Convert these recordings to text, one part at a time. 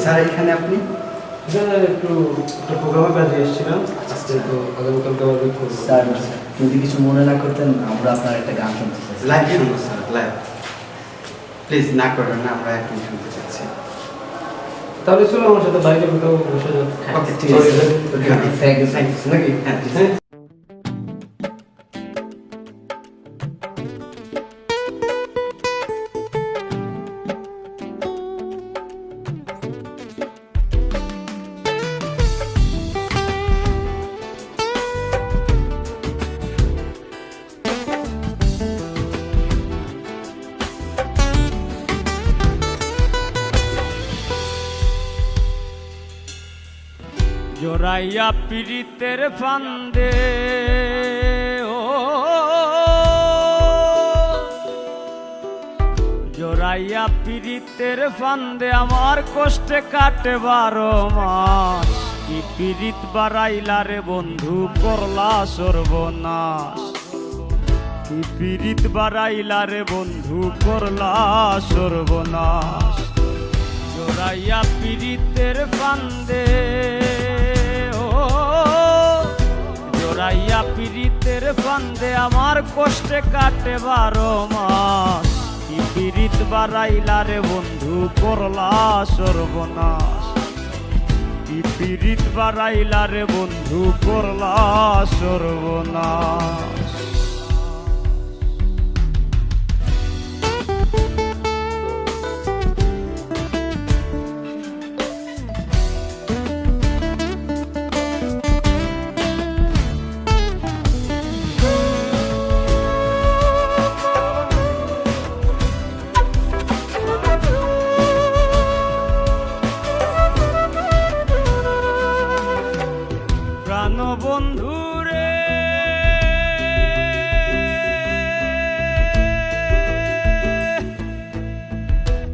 Sir এখানে আপনি একটু একটা প্রোগ্রামে কাজে এসেছিলাম। তো আগামীকালকে আবার ওয়েট করবো। স্যার যদি কিছু মনে না করতেন আমরা আপনার একটা গান শুনতে চাই। লাইভ শুনবো স্যার, লাইভ। প্লিজ না করবেন না, আমরা এখন শুনতে চাচ্ছি। তাহলে চলো আমার সাথে বাইরে কোথাও বসে যাও। ওকে, ঠিক আছে। থ্যাংক ইউ থ্যাংক ইউ নাকি? হ্যাঁ, জি, স্যার। জোড়াইয়া পীড়িতের ফান্দে ও জোড়াইয়া পীড়িতের ফান্দে আমার কষ্টে কাটে 12 মাস। কি পীড়িত বাড়াইলা রে বন্ধু করলা সর্বনাশ। কি পীড়িত বাড়াইলা রে বন্ধু করলা সর্বনাশ। জোড়াইয়া পীড়িতের ফান্দে ও জোড়াইয়া পীড়িতের ফান্দে আমার কষ্টে কাটে 12 মাস। কি পীড়িত বাড়াইলা রে বন্ধু করলা সর্বনাশ। কি পীড়িত বাড়াইলা রে বন্ধু করলা সর্বনাশ। বন্ধু রে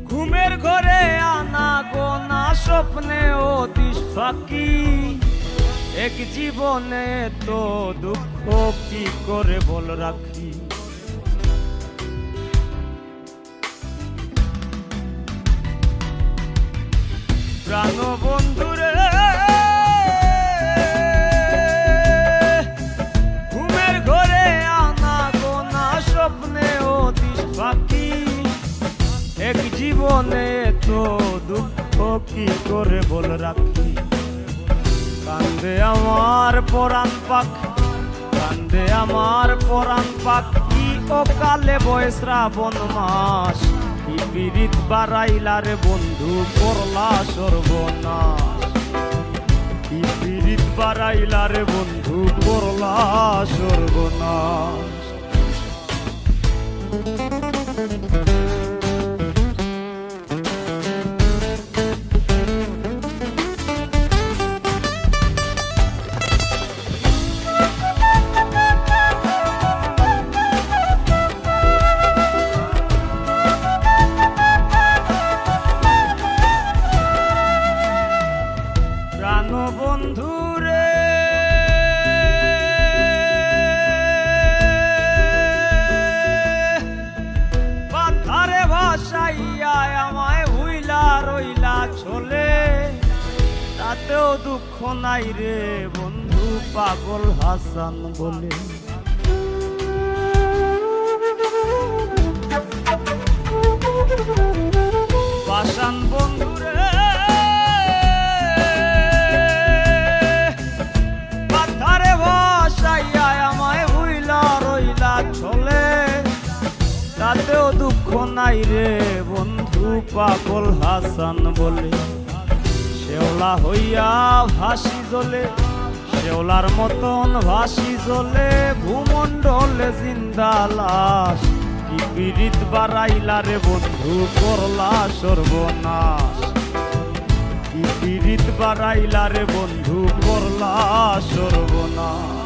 ঘুমের ঘরে আনা গোনা স্বপ্নে ও দিশ ফাঁকি। এক জীবনে তো দুঃখ কি করে বল রাখি। প্রাণ বন্ধু রে এক জীবনে তো দুঃখ কি করে বল রাখি। কান্দে আমার পরাণ পাখ, কান্দে আমার পরাণ পাখি ও কালে বয় শ্রাবণ মাস। কি পীড়িত বাড়াইলা রে বন্ধু করলা সর্বনাশ। কি পীড়িত বাড়াইলা রে বন্ধু করলা সর্বনাশ। বন্ধু রে পাথারে ভাসাইয়া আমায় ভুইলা রইলা চলে। তাতেও দুঃখ নাই রে বন্ধু পাগল হাসান বলে। পাষাণ বন্ধু রে তাতেও দুঃখ নাই রে বন্ধু পাগল হাসান বলে। শেওলা হইয়া ভাসি জ্বলে, শেওলার মতন ভাসি জ্বলে ভূমণ্ডলে জিন্দা লাশ। কি পীড়িত বাড়াইলা রে বন্ধু করলা সর্বনাশ। কি পীড়িত বাড়াইলা রে বন্ধু করলা সর্বনাশ।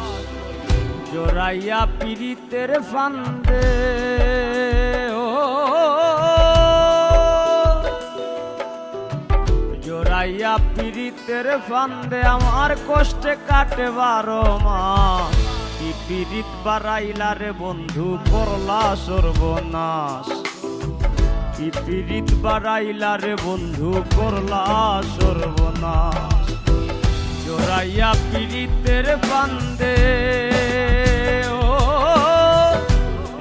জোড়াইয়া পীড়িতের ফান্দে ও জোড়াইয়া পীড়িতের ফান্দে আমার কষ্টে কাটে 12 মাস। কি পীড়িত বাড়াইলা রে বন্ধু করলা সর্বনাশ। কি পীড়িত বাড়াইলা রে বন্ধু করলা সর্বনাশ জোড়াইয়া পীড়িতের বান্দে ও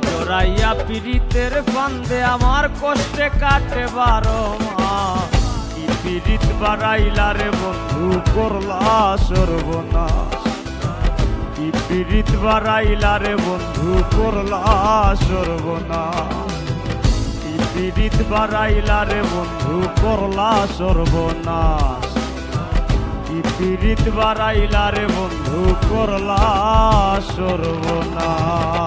জোড়াইয়া পীড়িতের বান্দে আমার কষ্টে কাটে 12 মাস কি পীড়িত বাড়াইলা রে বন্ধু করলা সর্বনাশ কি পীড়িত বাড়াইলা রে বন্ধু করলা সর্বনাশ কি পীড়িত বাড়াইলা রে বন্ধু করলা সর্বনাশ কি পীড়িত বাড়াইলা রে বন্ধু করলা সর্বনাশ